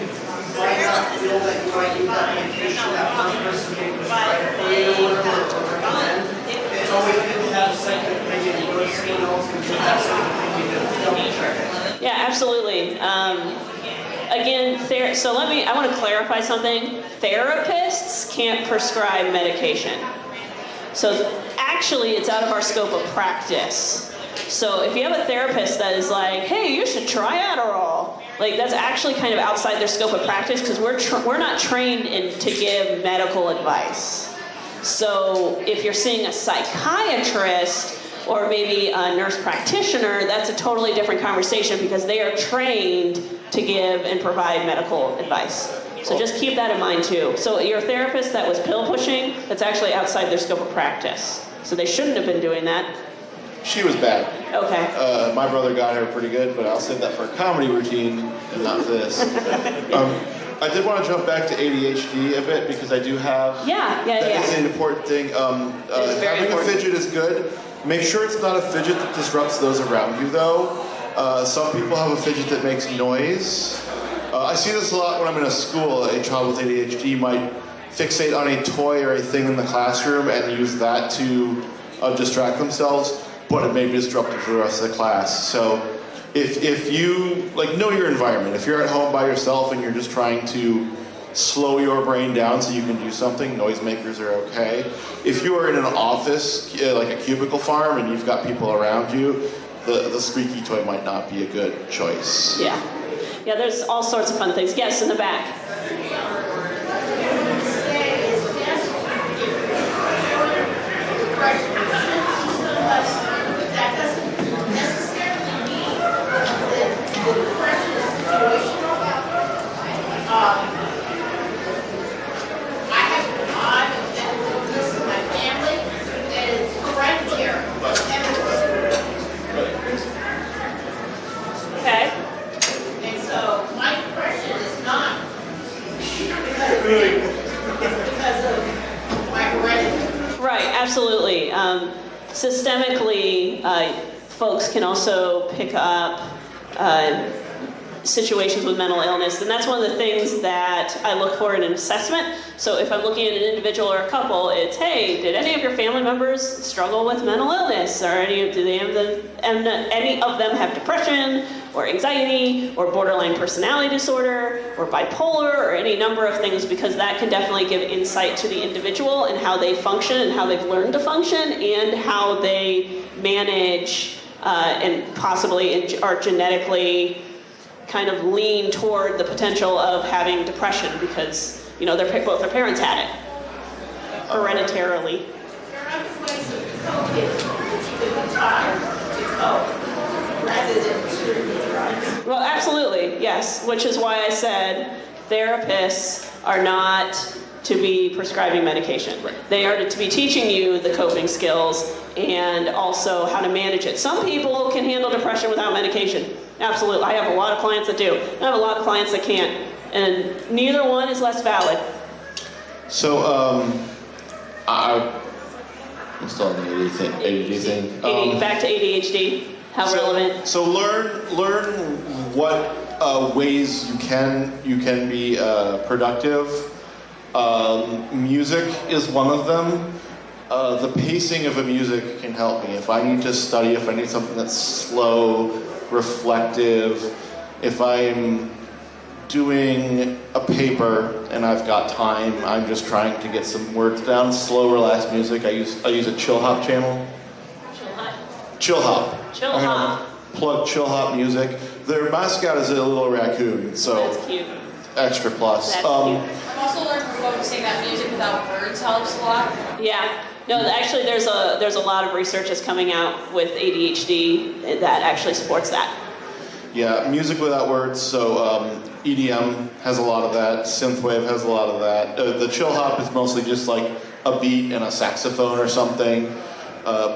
right now feel that you might need that medication that one person can prescribe for you or whatever, or recommend, it's always good to have a second opinion. You go to someone else and get that second opinion to double check it. Yeah, absolutely. Again, I want to clarify something. Therapists can't prescribe medication. So actually, it's out of our scope of practice. So if you have a therapist that is like, hey, you should try Adderall, like that's actually kind of outside their scope of practice because we're not trained to give medical advice. So if you're seeing a psychiatrist or maybe a nurse practitioner, that's a totally different conversation because they are trained to give and provide medical advice. So just keep that in mind too. So your therapist that was pill pushing, that's actually outside their scope of practice. So they shouldn't have been doing that. She was bad. Okay. My brother got her pretty good, but I'll save that for a comedy routine and not this. I did want to jump back to ADHD a bit because I do have... Yeah. That is an important thing. Having important. a fidget is good. Make sure it's not a fidget that disrupts those around you, though. Some people have a fidget that makes noise. I see this a lot when I'm in a school. A child with ADHD might fixate on a toy or a thing in the classroom and use that to distract themselves, but it may be disruptive for the rest of the class. So if you know your environment, if you're at home by yourself and you're just trying to slow your brain down so you can do something, noisemakers are okay. If you are in an office, like a cubicle farm, and you've got people around you, the squeaky toy might not be a good choice. Yeah, there's all sorts of fun things. Yes, in the back. Okay. And so my depression is not because of my heredity. Right, absolutely. Systemically, folks can also pick up situations with mental illness, and that's one of the things that I look for in an assessment. So if I'm looking at an individual or a couple, it's, hey, did any of your family members struggle with mental illness, or any of them have depression or anxiety or borderline personality disorder or bipolar or any number of things, because that can definitely give insight to the individual and how they function and how they've learned to function and how they manage and possibly are genetically kind of lean toward the potential of having depression because, both their parents had it hereditarily. There are other ways to cope if you could be taught to cope rather than shooting the drugs. Well, absolutely, yes, which is why I said therapists are not to be prescribing medication. Right. They are to be teaching you the coping skills and also how to manage it. Some people can handle depression without medication. Absolutely. I have a lot of clients that do. I have a lot of clients that can't. And neither one is less valid. So, I'm still on the ADD thing. Back to ADHD. How relevant. So learn what ways you can be productive. Music is one of them. The pacing of a music can help me. If I need to study, if I need something that's slow, reflective, if I'm doing a paper and I've got time, I'm just trying to get some words down, slow, relaxed music. I use a chill hop channel. Chill hop. Chill I'm hop. gonna plug chill hop music. Their mascot is a little raccoon, so That's cute. extra plus. That's cute. I've also learned from focusing that music without words helps a lot. Yeah. No, actually, there's a lot of research that's coming out with ADHD that actually supports that. Yeah, music without words. So EDM has a lot of that. Synthwave has a lot of that. The chill hop is mostly just like a beat and a saxophone or something.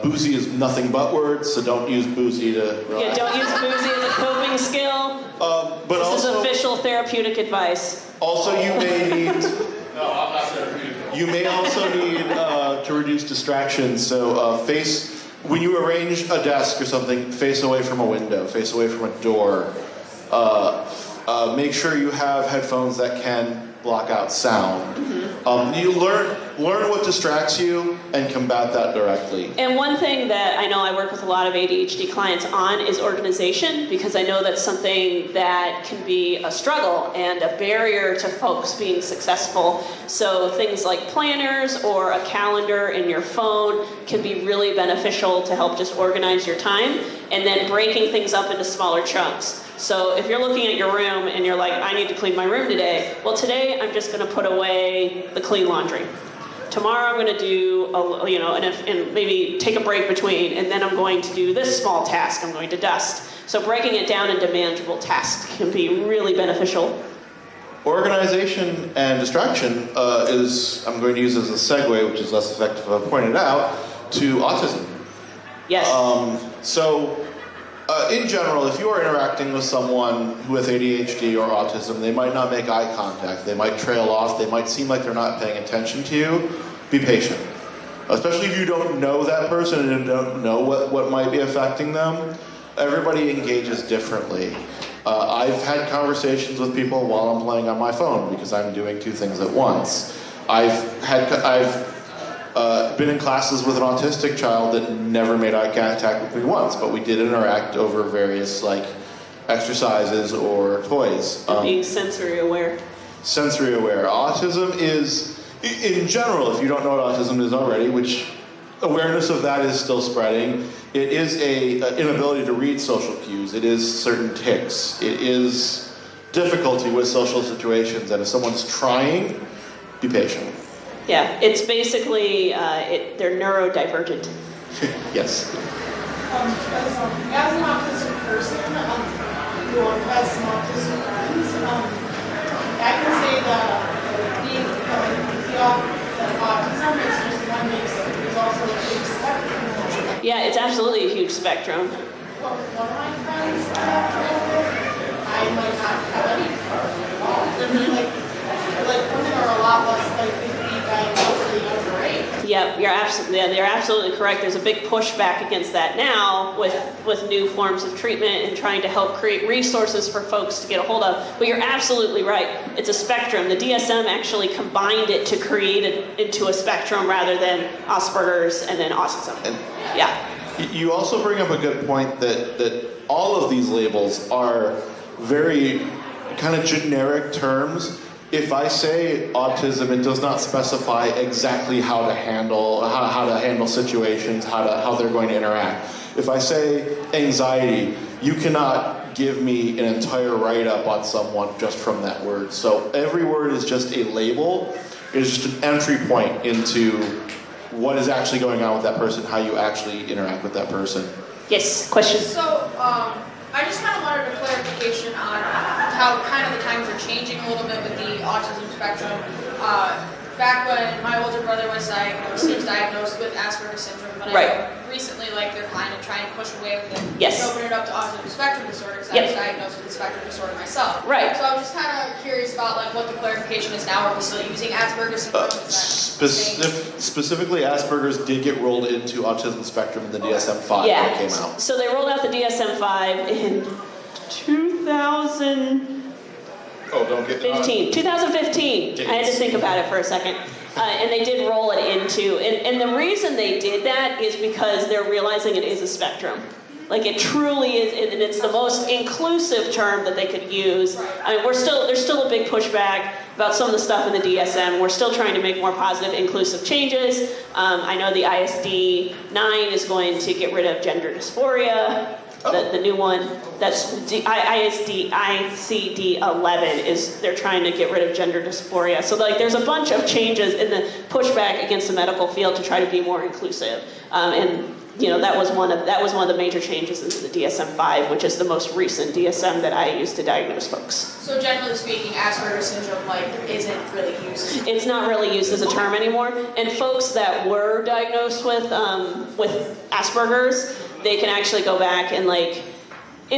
Boozy is nothing but words, so don't use boozy to relax. Yeah, don't use boozy as a coping skill. But This is also, official therapeutic advice. also you may need. No, I'm not therapeutic. You may also need to reduce distractions. So when you arrange a desk or something, face away from a window, face away from a door. Make sure you have headphones that can block out sound. You learn what distracts you and combat that directly. And one thing that I know I work with a lot of ADHD clients on is organization, because I know that's something that can be a struggle and a barrier to folks being successful. So things like planners or a calendar in your phone can be really beneficial to help just organize your time, and then breaking things up into smaller chunks. So if you're looking at your room and you're like, I need to clean my room today. Well, today I'm just going to put away the clean laundry. Tomorrow I'm going to do, and maybe take a break between, and then I'm going to do this small task. I'm going to dust. So breaking it down into manageable tasks can be really beneficial. Organization and distraction I'm going to use as a segue, which is less effective, I pointed out, to autism. Yes. In general, if you are interacting with someone who has ADHD or autism, they might not make eye contact, they might trail off, they might seem like they're not paying attention to you. Be patient. Especially if you don't know that person and don't know what might be affecting them. Everybody engages differently. I've had conversations with people while I'm playing on my phone because I'm doing two things at once. I've been in classes with an autistic child that never made eye contact with me once, but we did interact over various exercises or toys. Being sensory aware. Sensory aware. Autism is, in general, if you don't know what autism is already, which awareness of that is still spreading, it is a inability to read social cues. It is certain tics. It is difficulty with social situations, and if someone's trying, be patient. Yeah, it's basically, they're neurodivergent. Yes. As an autistic person, who has some autistic friends, I can say that autism is just one is also a big spectrum. Yeah, it's absolutely a huge spectrum. Well, one of my friends I might not have any problem at all. Like women are a lot less likely to be diagnosed at a younger age. Yeah, you're absolutely correct. There's a big pushback against that now with new forms of treatment and trying to help create resources for folks to get a hold of. But you're absolutely right. It's a spectrum. The DSM actually combined it to create it into a spectrum rather than Asperger's and then autism. Yeah. You also bring up a good point that all of these labels are very kind of generic terms. If I say autism, it does not specify exactly how to handle situations, how they're going to interact. If I say anxiety, you cannot give me an entire write-up on someone just from that word. So every word is just a label. It is just an entry point into what is actually going on with that person, how you actually interact with that person. Yes, question. So, I just kind of wanted a clarification on how kind of the times are changing a little bit with the autism spectrum. Back when my older brother was diagnosed with Asperger's syndrome, but Right. I know recently, they're kind of trying to push away with it Yes. and open it up to autism spectrum disorder, because I Yep. was diagnosed with the spectrum disorder myself. Right. So I was just kind of curious about what the clarification is now. Are we still using Asperger's syndrome? Is that changed? Specifically, Asperger's did get rolled into autism spectrum in the DSM-5 when it came out. So they rolled out the DSM-5 in 2015. Oh, don't get 2015. I had to think about it for a second. And they did roll it into, and the reason they did that is because they're realizing it is a spectrum. Like it truly is, and it's the most inclusive term that they could use. I mean, there's still a big pushback about some of the stuff in the DSM. We're still trying to make more positive, inclusive changes. I know the ISD 9 is going to get rid of gender dysphoria. The new one, that's ICD 11 is they're trying to get rid of gender dysphoria. So like there's a bunch of changes in the pushback against the medical field to try to be more inclusive. And you know that was one of the major changes into the DSM-5, which is the most recent DSM that I use to diagnose folks. So generally speaking, Asperger's syndrome isn't really used. It's not really used as a term anymore. And folks that were diagnosed with Asperger's, they can actually go back and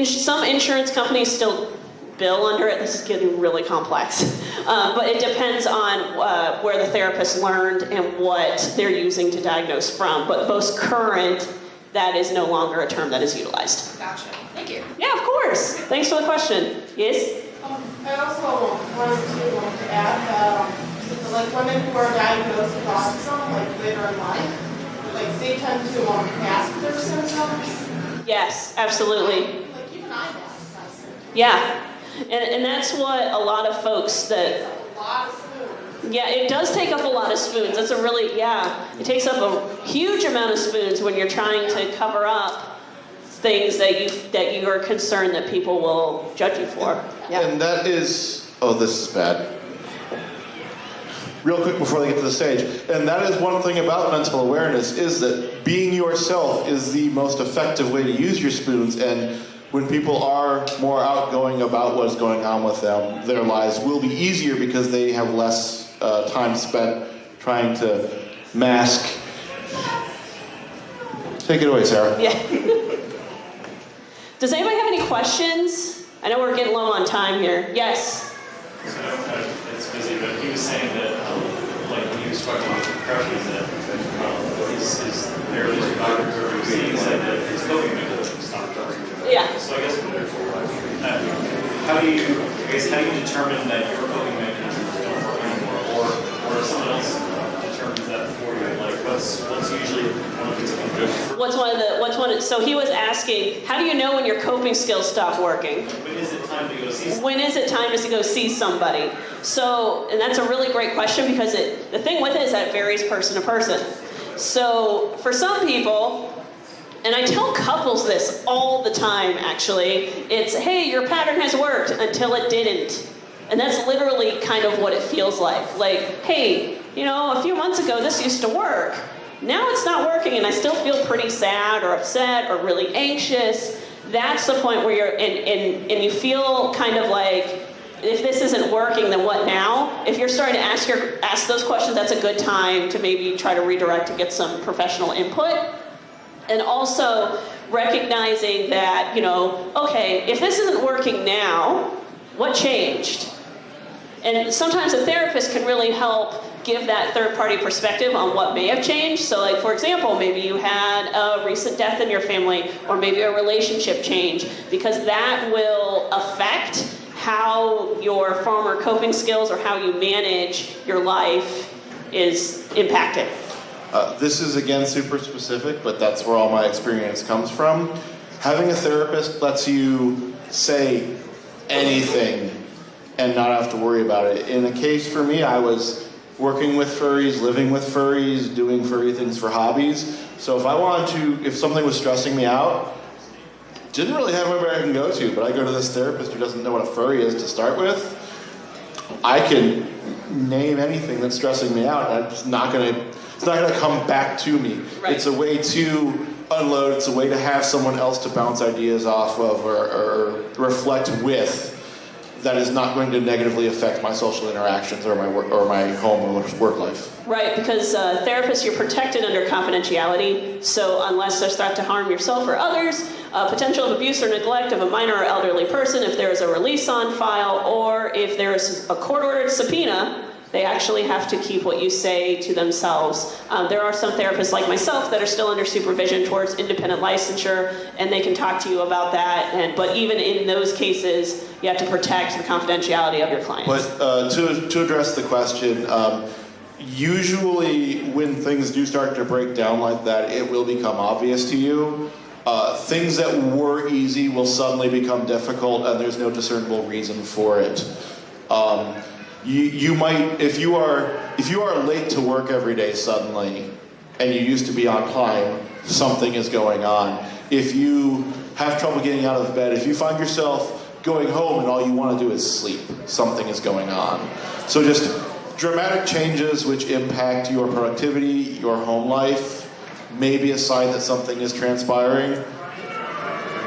some insurance companies still bill under it. This is getting really complex. But it depends on where the therapist learned and what they're using to diagnose from. But most current, that is no longer a term that is utilized. Gotcha. Thank you. Yeah, of course. Thanks for the question. Yes? I also wanted to add that, women who are diagnosed with autism, later in life, they tend to mask their symptoms. Yes, absolutely. Even I mask my symptoms. Yeah. And that's what a lot of folks that... A lot of spoons. Yeah, it does take up a lot of spoons. That's a really, it takes up a huge amount of spoons when you're trying to cover up things that you are concerned that people will judge you for. Yeah. And that is, this is bad. Real quick before they get to the stage. And that is one thing about mental awareness, is that being yourself is the most effective way to use your spoons. And when people are more outgoing about what's going on with them, their lives will be easier because they have less time spent trying to mask. Take it away, Sarah. Yeah. Does anybody have any questions? I know we're getting low on time here. Yes? So I don't know if it's busy, but he was saying that, when he was talking about depression, that his therapist or doctor who he said that his coping mechanism stopped working. Yeah. So I guess, how do you determine that your coping mechanisms don't work anymore, or if someone else determines that for you? What's usually one of the things? So he was asking, how do you know when your coping skills stop working? When is it time to go see somebody? When is it time to go see somebody? So, and that's a really great question because the thing with it is that it varies person to person. So for some people, and I tell couples this all the time actually, it's, hey, your pattern has worked until it didn't. And that's literally kind of what it feels like. Hey, a few months ago this used to work. Now it's not working and I still feel pretty sad or upset or really anxious. That's the point where you're, and you feel kind of like, if this isn't working, then what now? If you're starting to ask those questions, that's a good time to maybe try to redirect to get some professional input. And also recognizing that, okay, if this isn't working now, what changed? And sometimes a therapist can really help give that third-party perspective on what may have changed. So for example, maybe you had a recent death in your family, or maybe a relationship change, because that will affect how your former coping skills or how you manage your life is impacted. This is, again, super specific, but that's where all my experience comes from. Having a therapist lets you say anything and not have to worry about it. In a case for me, I was working with furries, living with furries, doing furry things for hobbies. So if something was stressing me out, didn't really have anywhere I can go to, but I go to this therapist who doesn't know what a furry is to start with. I can name anything that's stressing me out, and it's not gonna come back to me. Right. It's a way to unload, it's a way to have someone else to bounce ideas off of or reflect with, that is not going to negatively affect my social interactions or my work or my home or work life. Right, because therapists, you're protected under confidentiality, so unless there's threat to harm yourself or others, potential of abuse or neglect of a minor or elderly person, if there is a release on file, or if there is a court-ordered subpoena, they actually have to keep what you say to themselves. There are some therapists like myself that are still under supervision towards independent licensure, and they can talk to you about that. But even in those cases, you have to protect the confidentiality of your clients. But to address the question, usually when things do start to break down like that, it will become obvious to you. Things that were easy will suddenly become difficult, and there's no discernible reason for it. You might, if you are late to work every day suddenly, and you used to be on time, something is going on. If you have trouble getting out of bed, if you find yourself going home and all you want to do is sleep, something is going on. So just dramatic changes which impact your productivity, your home life, may be a sign that something is transpiring.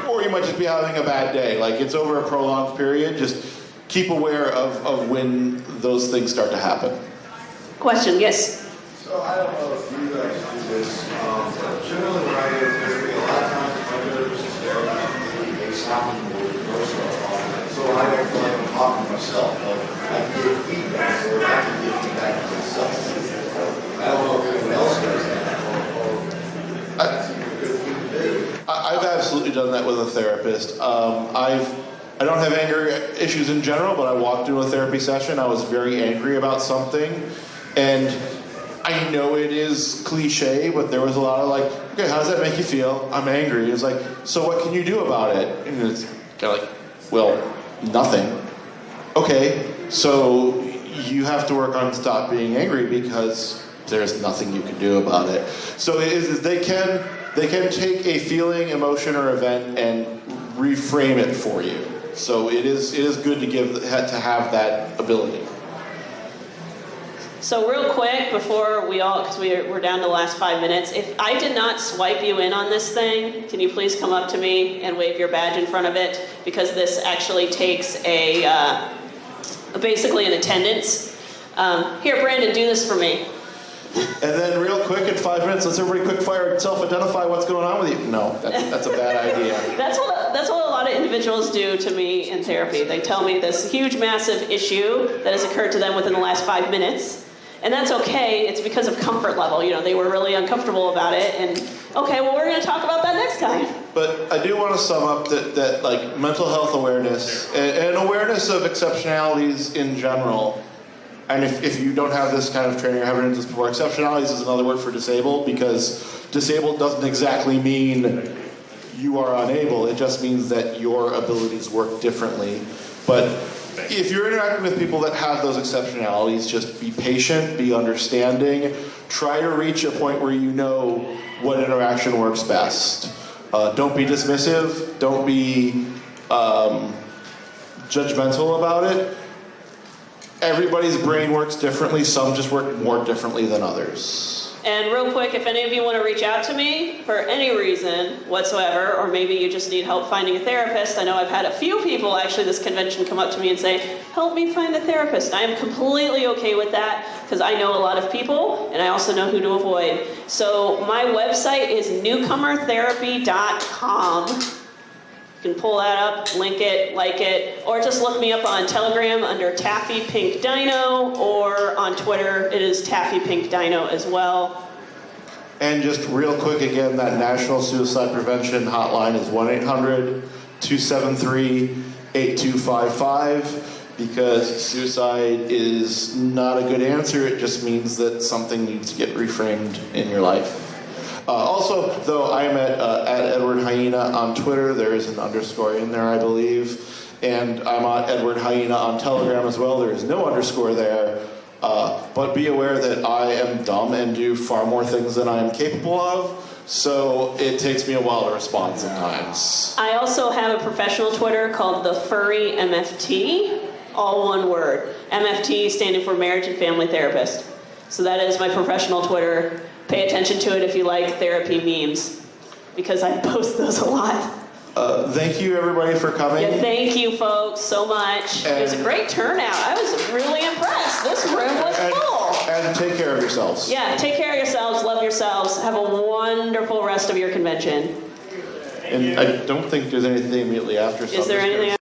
Or you might just be having a bad day. Like, it's over a prolonged period. Just keep aware of when those things start to happen. Question, yes? So I don't know if you guys do this, but generally when I go to therapy, a lot of times if I go to this therapy, they stop me more than most of. So I don't feel like I'm talking to myself. Like, I can get feedback, or I can get feedback to myself. I don't know if anyone else does that. I've absolutely done that with a therapist. I don't have anger issues in general, but I walked into a therapy session. I was very angry about something, and I know it is cliche, but there was a lot of like, okay, how does that make you feel? I'm angry. It's like, so what can you do about it? And it's kind of like, well, nothing. Okay, so you have to work on stop being angry because there's nothing you can do about it. So it is they can take a feeling, emotion, or event and reframe it for you. So it is good to have that ability. So real quick, before because we're down to the last 5 minutes, if I did not swipe you in on this thing, can you please come up to me and wave your badge in front of it? Because this actually takes basically an attendance. Here, Brandon, do this for me. And then real quick, in 5 minutes, let's everybody quick fire self-identify what's going on with you. No, that's a bad idea. That's what a lot of individuals do to me in therapy. They tell me this huge, massive issue that has occurred to them within the last 5 minutes. And that's okay. It's because of comfort level. They were really uncomfortable about it. And okay, well, we're going to talk about that next time. But I do want to sum up that like mental health awareness and awareness of exceptionalities in general. And if you don't have this kind of training or haven't done this before, exceptionalities is another word for disabled, because disabled doesn't exactly mean you are unable. It just means that your abilities work differently. But if you're interacting with people that have those exceptionalities, just be patient, be understanding, try to reach a point where you know what interaction works best. Don't be dismissive, don't be judgmental about it. Everybody's brain works differently. Some just work more differently than others. And real quick, if any of you want to reach out to me for any reason whatsoever, or maybe you just need help finding a therapist, I know I've had a few people actually this convention come up to me and say, help me find a therapist. I am completely okay with that because I know a lot of people and I also know who to avoid. So my website is newcomertherapy.com. You can pull that up, link it, like it, or just look me up on Telegram under Taffy Pink Dino, or on Twitter, it is Taffy Pink Dino as well. And just real quick again, that National Suicide Prevention Hotline is 1-800-273-8255, because suicide is not a good answer. It just means that something needs to get reframed in your life. Also, though, I'm at Edward Hyena on Twitter. There is an underscore in there, I believe. And I'm on Edward Hyena on Telegram as well. There is no underscore there. But be aware that I am dumb and do far more things than I am capable of. So it takes me a while to respond sometimes. I also have a professional Twitter called the Furry MFT, all one word. MFT standing for Marriage and Family Therapist. So that is my professional Twitter. Pay attention to it if you like therapy memes, because I post those a lot. Thank you, everybody, for coming. Yeah, thank you, folks, so much. It was a great turnout. I was really impressed. This room was full. And take care of yourselves. Yeah, take care of yourselves. Love yourselves. Have a wonderful rest of your convention. And I don't think there's anything immediately after. Is there anything